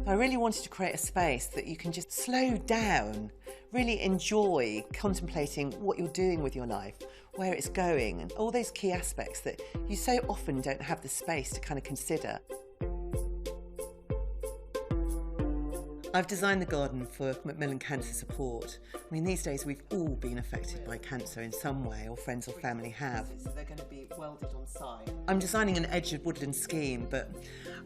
I really wanted to create a space that you can just slow down, really enjoy contemplating what you're doing with your life, where it's going, and all those key aspects that you so often don't have the space to kind of consider. I've designed the garden for Macmillan Cancer Support. I mean, these days we've all been affected by cancer in some way, or friends or family have. So they're going to be welded on site. I'm designing an edged woodland scheme, but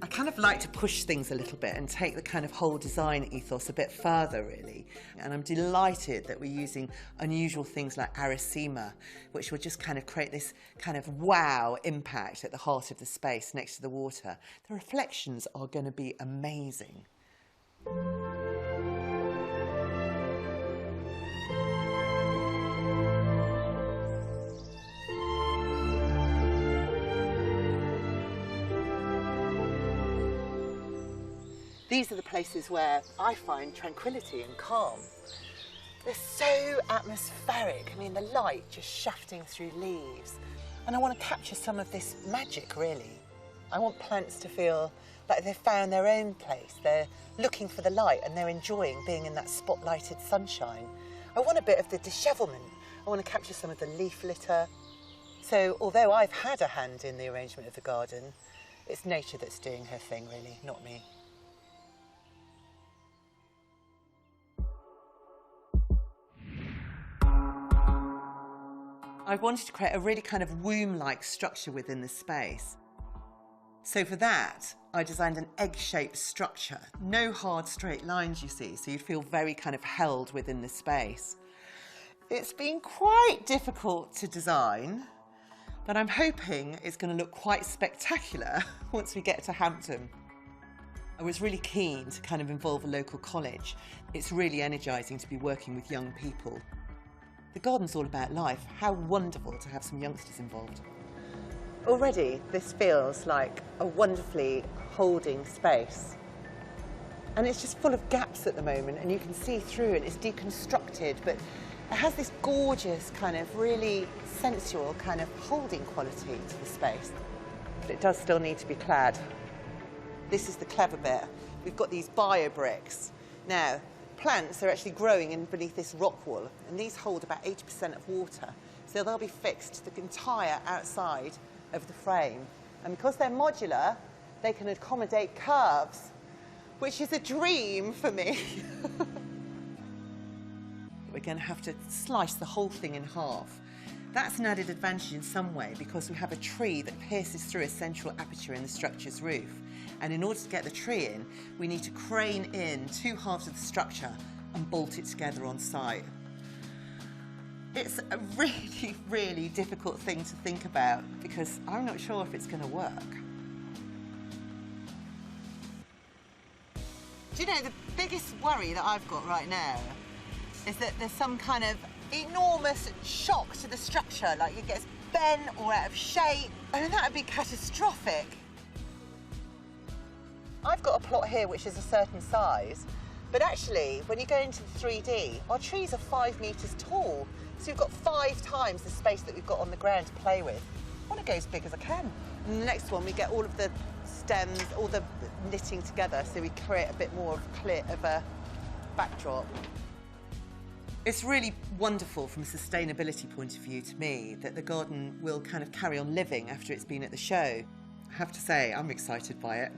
I kind of like to push things a little bit and take the kind of whole design ethos a bit further, really. And I'm delighted that we're using unusual things like aracema, which will just kind of create this kind of wow impact at the heart of the space next to the water. The reflections are going to be amazing. These are the places where I find tranquility and calm. They're so atmospheric. I mean, the light just shafting through leaves. And I want to capture some of this magic, really. I want plants to feel like they've found their own place. They're looking for the light and they're enjoying being in that spotlighted sunshine. I want a bit of the dishevelment. I want to capture some of the leaf litter. So although I've had a hand in the arrangement of the garden, it's nature that's doing her thing, really, not me. I wanted to create a really kind of womb-like structure within the space. So for that, I designed an egg-shaped structure. No hard straight lines, you see, so you'd feel very kind of held within the space. It's been quite difficult to design, but I'm hoping it's going to look quite spectacular once we get to Hampton. I was really keen to kind of involve a local college. It's really energising to be working with young people. The garden's all about life. How wonderful to have some youngsters involved. Already, this feels like a wonderfully holding space. And it's just full of gaps at the moment, and you can see through it. It's deconstructed, but it has this gorgeous kind of really sensual kind of holding quality to the space. But it does still need to be clad. This is the clever bit. We've got these bio bricks. Now, plants are actually growing in beneath this rock wall, and these hold about 80% of water. So they'll be fixed the entire outside of the frame. And because they're modular, they can accommodate curves, which is a dream for me. We're going to have to slice the whole thing in half. That's an added advantage in some way because we have a tree that pierces through a central aperture in the structure's roof. And in order to get the tree in, we need to crane in two halves of the structure and bolt it together on site. It's a really, really difficult thing to think about because I'm not sure if it's going to work. Do you know, the biggest worry that I've got right now is that there's some kind of enormous shock to the structure, like it gets bent or out of shape. I mean, that would be catastrophic. I've got a plot here which is a certain size, but actually, when you go into the 3D, our trees are 5 metres tall. So we've got 5 times the space that we've got on the ground to play with. I want to go as big as I can. And the next one, we get all of the stems, all the knitting together, so we create a bit more of a backdrop. It's really wonderful from a sustainability point of view to me that the garden will kind of carry on living after it's been at the show. I have to say, I'm excited by it.